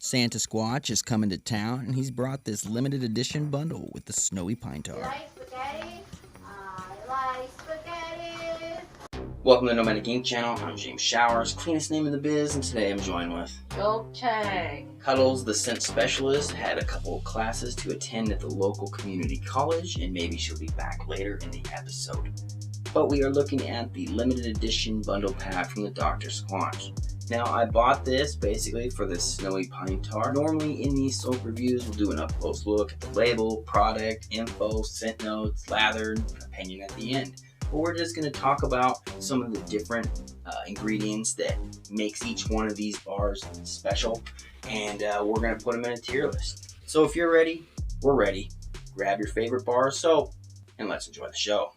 Squatch is coming to town, and he's brought this limited edition bundle with the snowy pine tar. Like spaghetti? I like spaghetti. Welcome to No Medic Inc. channel. I'm James Showers, cleanest name in the biz, and today I'm joined with Choccy. Cuddles, the scent specialist, had a couple of classes to attend at the local community college, and maybe she'll be back later in the episode. But we are looking at the limited edition bundle pack from the Dr.squatch. Now, I bought this basically for the snowy pine tar. Normally in these soap reviews, we'll do an up-close look at the label, product, info, scent notes, lather, opinion at the end. But we're just going to talk about some of the different ingredients that makes each one of these bars special, and we're going to put them in a tier list. So if you're ready, we're ready. Grab your favorite bar of soap, and let's enjoy the show.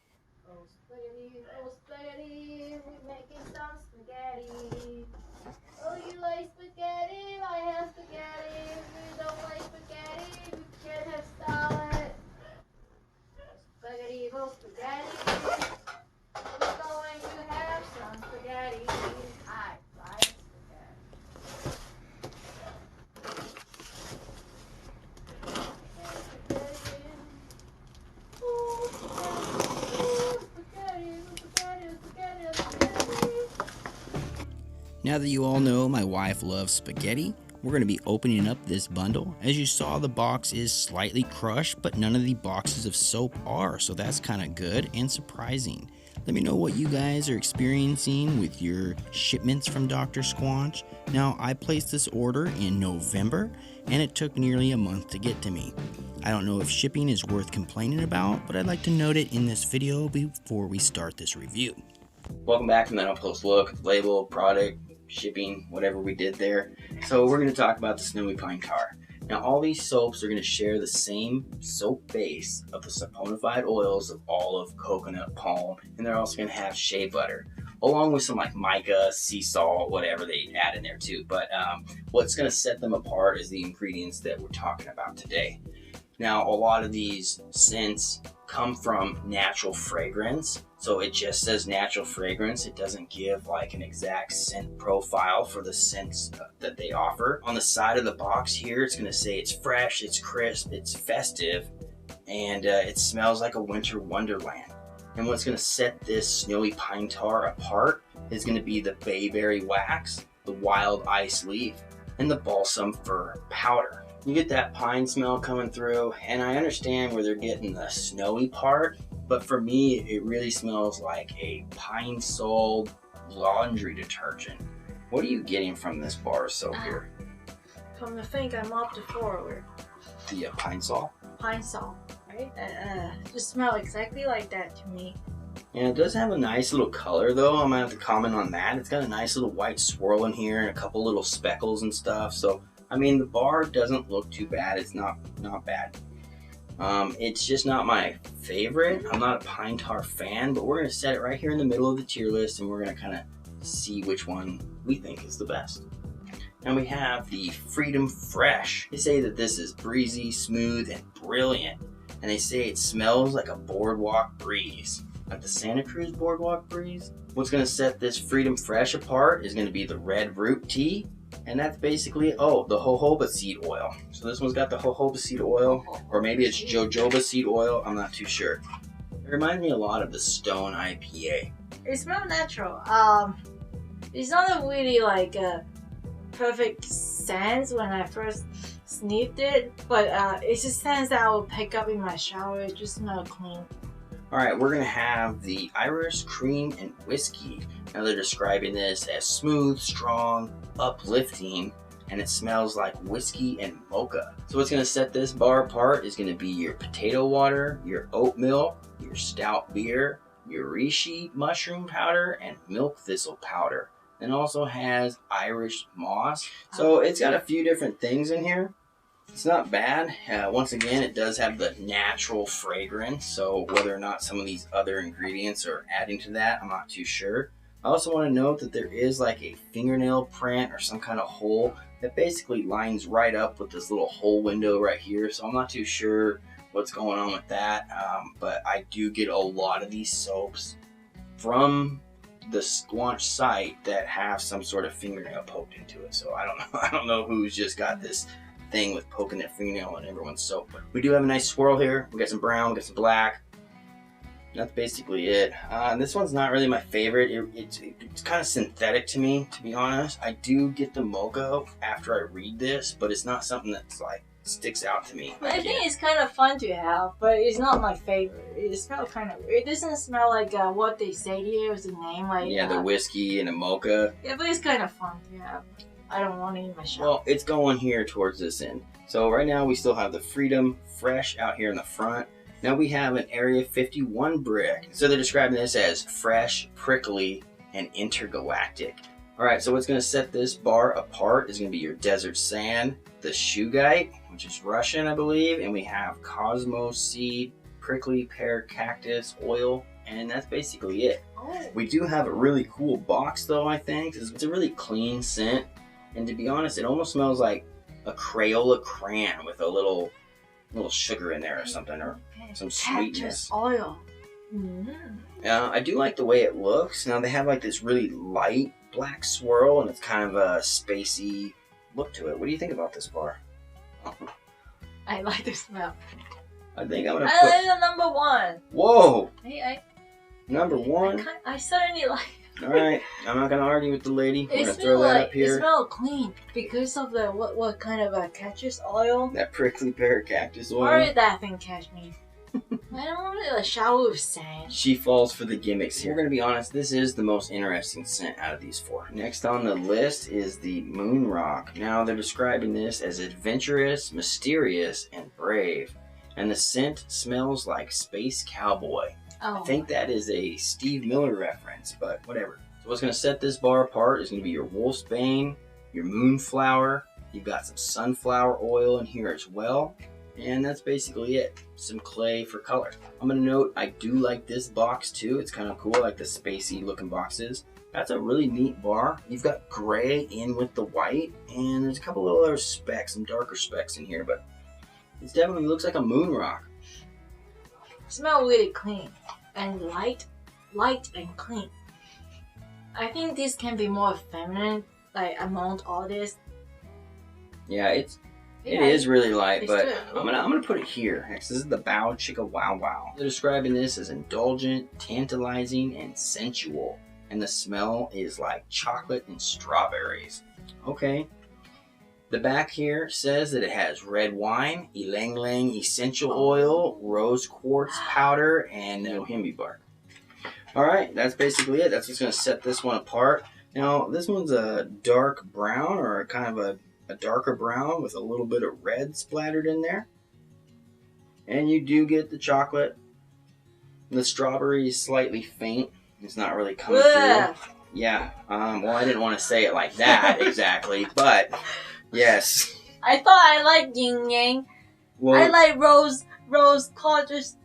Oh spaghetti, we're making some spaghetti. Oh, you like spaghetti? I have spaghetti. If you don't like spaghetti, we can't have salad. Spaghetti, oh spaghetti. We're going to have some spaghetti. I like spaghetti. Now that you all know my wife loves spaghetti, we're going to be opening up this bundle. As you saw, the box is slightly crushed, but none of the boxes of soap are, so that's kind of good and surprising. Let me know what you guys are experiencing with your shipments from Dr.squatch. Now, I placed this order in November, and it took nearly a month to get to me. I don't know if shipping is worth complaining about, but I'd like to note it in this video before we start this review. Welcome back from that up-close look, label, product, shipping, whatever we did there. So we're going to talk about the snowy pine tar. Now, all these soaps are going to share the same soap base of the saponified oils of olive, coconut, palm, and they're also going to have shea butter, along with some like mica, sea salt, whatever they add in there too. But what's going to set them apart is the ingredients that we're talking about today. Now, a lot of these scents come from natural fragrance. So it just says natural fragrance. It doesn't give like an exact scent profile for the scents that they offer. On the side of the box here, it's gonna say it's fresh, it's crisp, it's festive, and it smells like a winter wonderland. And what's gonna set this snowy pine tar apart is gonna be the bayberry wax, the wild ice leaf, and the balsam fir powder. You get that pine smell coming through, and I understand where they're getting the snowy part, but for me, it really smells like a pine-soled laundry detergent. What are you getting from this bar of soap here? Come to think, I mopped the floor with The pine sol? pine salt, right? Just smell exactly like that to me. Yeah, it does have a nice little color though. I'm gonna have to comment on that. It's got a nice little white swirl in here and a couple little speckles and stuff. So, I mean, the bar doesn't look too bad. It's not bad. It's just not my favorite. I'm not a pine tar fan, but we're gonna set it right here in the middle of the tier list, and we're gonna kind of see which one we think is the best. Now we have the Freedom Fresh. They say that this is breezy, smooth, and brilliant, and they say it smells like a boardwalk breeze, like the Santa Cruz boardwalk breeze. What's gonna set this Freedom Fresh apart is gonna be the red root tea. And that's basically, the jojoba seed oil. So this one's got the jojoba seed oil, or maybe it's jojoba seed oil, I'm not too sure. It reminds me a lot of the Stone IPA. It smells natural. It's not a really like a perfect sense when I first sniffed it, but it's a sense that I will pick up in my shower. It just smells clean. Alright, we're going to have the Irish Cream and Whiskey. Now they're describing this as smooth, strong, uplifting, and it smells like whiskey and mocha. So what's going to set this bar apart is going to be your potato water, your oatmeal, your stout beer, your reishi mushroom powder, and milk thistle powder. It also has Irish moss. So it's got a few different things in here. It's not bad. Once again, it does have the natural fragrance, so whether or not some of these other ingredients are adding to that, I'm not too sure. I also want to note that there is like a fingernail print or some kind of hole that basically lines right up with this little hole window right here, so I'm not too sure what's going on with that, but I do get a lot of these soaps from the squanch site that have some sort of fingernail poked into it. So I don't know. I don't know who's just got this thing with poking their fingernail on everyone's soap. But we do have a nice swirl here. We got some brown, we got some black. That's basically it. This one's not really my favorite. It's kind of synthetic to me, to be honest. I do get the mocha after I read this, but it's not something that's like sticks out to me. I think it's kind of fun to have, but it's not my favorite. It smells kind of weird. It doesn't smell like what they say here is the name. Like yeah, the whiskey and the mocha. Yeah, but it's kind of fun to have. I don't want it in my shop. Well, it's going here towards this end. So right now we still have the Freedom Fresh out here in the front. Now we have an Area 51 brick. So they're describing this as fresh, prickly, and intergalactic. Alright, so what's going to set this bar apart is going to be your desert sand, the shugite, which is Russian, I believe, and we have Cosmos seed, prickly pear cactus oil, and that's basically it. Oh. We do have a really cool box though, I think. It's a really clean scent, and to be honest, it almost smells like a Crayola crayon with a little sugar in there or something, or some sweetness. Cactus oil. I do like the way it looks. Now they have like this really light black swirl, and it's kind of a spacey look to it. What do you think about this bar? I like the smell. I think I'm gonna I like the number one. Whoa! Hey, number one? I certainly like it. Alright, I'm not gonna argue with the lady. We're It gonna throw that up It here. smells clean because of the what kind of a cactus oil? That prickly pear cactus oil. Where did that thing catch me? I don't want to shower with sand. She falls for the gimmicks here. We're gonna be honest, this is the most interesting scent out of these four. Next on the list is the Moon Rock. Now they're describing this as adventurous, mysterious, and brave. And the scent smells like Space Cowboy. Oh. I think that is a Steve Miller reference, but whatever. So what's gonna set this bar apart is gonna be your Wolfsbane, your Moonflower. You've got some sunflower oil in here as well. And that's basically it. Some clay for color. I'm gonna note I do like this box too. It's kind of cool, like the spacey looking boxes. That's a really neat bar. You've got gray in with the white, and there's a couple of other specks, some darker specks in here, but it definitely looks like a moon rock. Smell really clean and light and clean. I think this can be more feminine, like among all this. Yeah, it is really light, but good. I'm gonna put it here. Next, this is the Bow Chicka Wow Wow. They're describing this as indulgent, tantalizing, and sensual. And the smell is like chocolate and strawberries. Okay. The back here says that it has red wine, ylang ylang essential oil, rose quartz powder, and yohimbe bark. Alright, that's basically it. That's what's gonna set this one apart. Now, this one's a dark brown, or kind of a darker brown with a little bit of red splattered in there. And you do get the chocolate. The strawberry is slightly faint. It's not really coming through. Yeah, well, I didn't want to say it like that exactly, but yes. I thought I liked yin yang. Well, I like rose quartz. This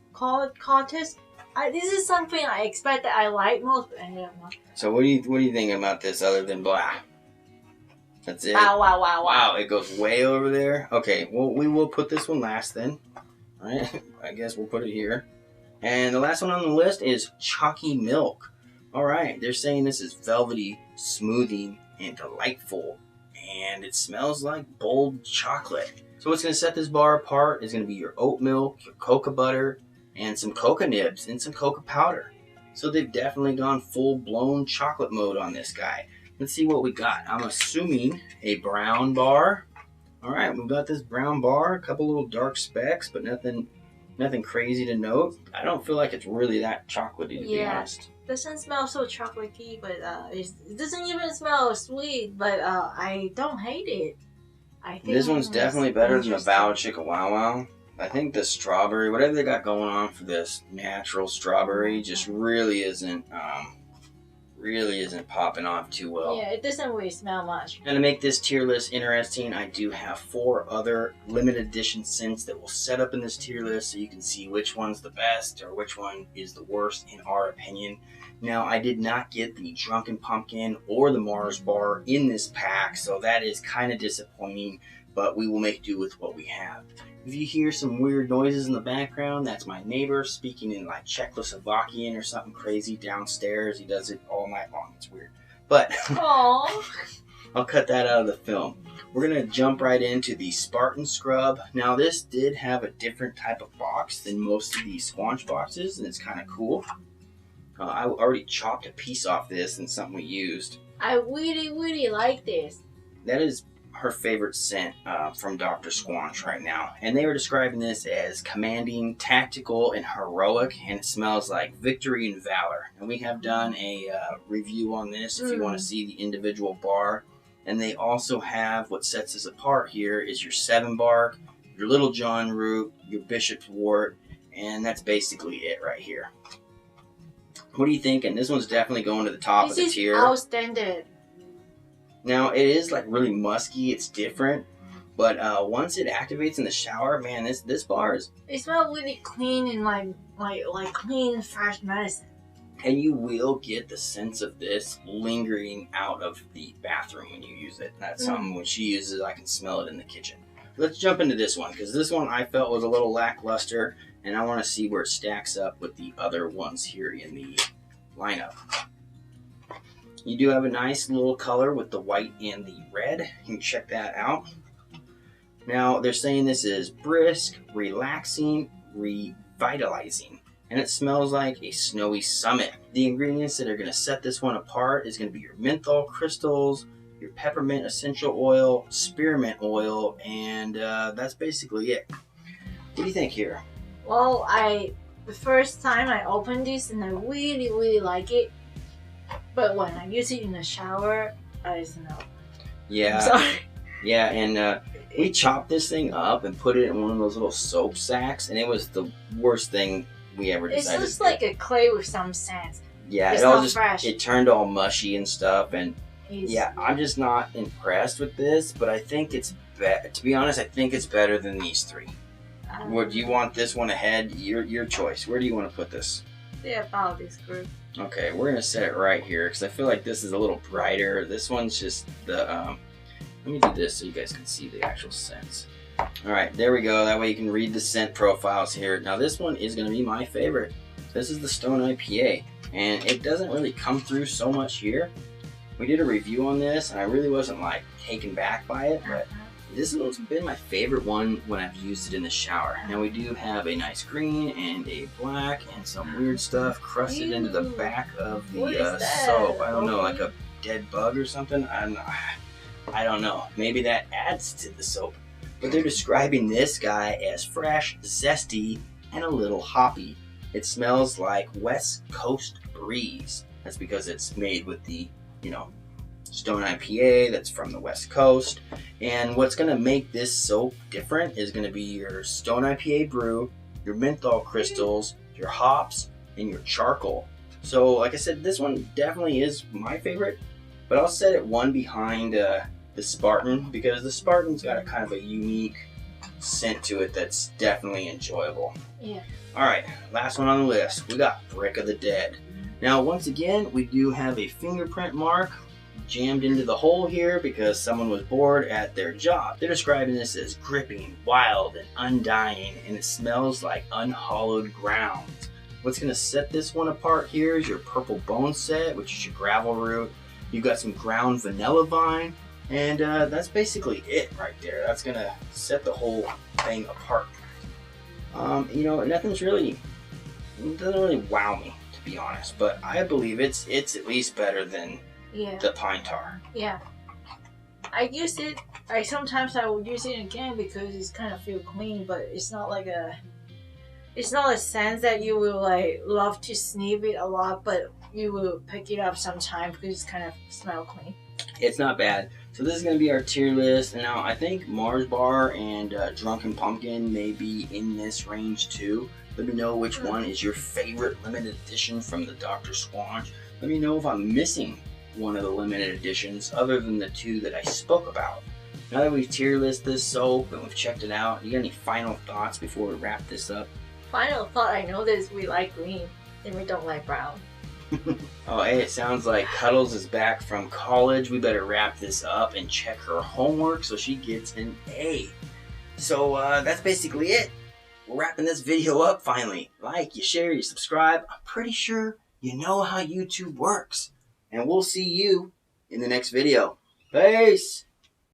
is something I expect that I like most, but I don't know. so what do you think about this other than blah? That's it. Wow. Wow, it goes way over there. Okay, well, we will put this one last then. All right, I guess we'll put it here. And the last one on the list is Chalky Milk. All right, they're saying this is velvety, smoothing, and delightful. And it smells like bold chocolate. So what's going to set this bar apart is going to be your oat milk, your cocoa butter, and some cocoa nibs, and some cocoa powder. So they've definitely gone full-blown chocolate mode on this guy. Let's see what we got. I'm assuming a brown bar. All right, we've got this brown bar, a couple little dark specks, but nothing crazy to note. I don't feel like it's really that chocolatey, to be honest. Doesn't smell so chocolatey, but it doesn't even smell sweet. But I don't hate it. I think This one's definitely better than the Bow Chicka Wow Wow. I think the strawberry, whatever they got going on for this natural strawberry, just really isn't popping off too well. Yeah, it doesn't really smell much. And to make this tier list interesting, I do have 4 other limited edition scents that will set up in this tier list so you can see which one's the best or which one is the worst in our opinion. Now, I did not get the Drunken Pumpkin or the Mars bar in this pack, so that is kind of disappointing, but we will make do with what we have. If you hear some weird noises in the background, that's my neighbor speaking in like Czechoslovakian or something crazy downstairs. He does it all night long. It's weird. But Aww. I'll cut that out of the film. We're going to jump right into the Spartan scrub. Now, this did have a different type of box than most of the squanch boxes, and it's kind of cool. I already chopped a piece off this and something we used. I really like this. That is her favorite scent from Dr.squatch right now. And they were describing this as commanding, tactical, and heroic, and it smells like victory and valor. And we have done a review on this if you want to see the individual bar. And they also have what sets us apart here is your 7 bark, your Little John root, your Bishop's wort, and that's basically it right here. What are you thinking? This one's definitely going to the top of the tier. This is outstanding. Now, it is like really musky. It's different. But once it activates in the shower, man, this bar is... It smells really clean and like clean, fresh medicine. And you will get the sense of this lingering out of the bathroom when you use it. That's something when she uses, I can smell it in the kitchen. Let's jump into this one, because this one I felt was a little lackluster, and I want to see where it stacks up with the other ones here in the lineup. You do have a nice little color with the white and the red. You can check that out. Now, they're saying this is brisk, relaxing, revitalizing, and it smells like a snowy summit. The ingredients that are going to set this one apart is going to be your menthol crystals, your peppermint essential oil, spearmint oil, and that's basically it. What do you think here? Well, the first time I opened this and I really like it. But when I use it in the shower, I smell. Yeah. I'm sorry. Yeah, and we chopped this thing up and put it in one of those little soap sacks, and it was the worst thing we ever decided. It's just like a clay with some scent. Yeah, it's it all not just fresh. It turned all mushy and stuff, and It's yeah, I'm just not impressed with this. But I think it's to be honest, I think it's better than these 3. Where do you want this one ahead? Your choice. Where do you want to put this? Yeah, about this group. Okay, we're gonna set it right here because I feel like this is a little brighter. This one's just the. Let me do this so you guys can see the actual scents. All right, there we go. That way you can read the scent profiles here. Now this one is gonna be my favorite. This is the Stone IPA, and it doesn't really come through so much here. We did a review on this, and I really wasn't like taken back by it, but this has been my favorite one when I've used it in the shower. Now we do have a nice green and a black and some weird stuff crusted into the back of the soap. I don't know, like a dead bug or something. I don't know. Maybe that adds to the soap. But they're describing this guy as fresh, zesty, and a little hoppy. It smells like West Coast breeze. That's because it's made with the, Stone IPA that's from the West Coast. And what's going to make this soap different is going to be your Stone IPA brew, your menthol crystals, your hops, and your charcoal. So like I said, this one definitely is my favorite, but I'll set it one behind the Spartan because the Spartan's got a kind of a unique scent to it that's definitely enjoyable. Yeah. Alright, last one on the list. We got Brick of the Dead. Now once again, we do have a fingerprint mark jammed into the hole here because someone was bored at their job. They're describing this as gripping, wild, and undying, and it smells like unhollowed ground. What's going to set this one apart here is your purple bone set, which is your gravel root. You've got some ground vanilla vine, and that's basically it right there. That's going to set the whole thing apart. Nothing's really, it doesn't really wow me, to be honest, but I believe it's at least better than the pine tar. Yeah. I use it. Sometimes I will use it again because it's kind of feel clean, but it's not like it's not a scent that you will like love to sniff it a lot, but you will pick it up sometime because it's kind of smell clean. It's not bad. So this is going to be our tier list. And now I think Mars Bar and Drunken Pumpkin may be in this range too. Let me know which one is your favorite limited edition from the Dr.squatch. Let me know if I'm missing one of the limited editions other than the 2 that I spoke about. Now that we've tier listed this soap and we've checked it out, you got any final thoughts before we wrap this up? Final thought, I know this, we like green and we don't like brown. Oh, hey, it sounds like Cuddles is back from college. We better wrap this up and check her homework so she gets an A. So that's basically it. We're wrapping this video up finally. Like, you share, you subscribe. I'm pretty sure you know how YouTube works. And we'll see you in the next video. Peace!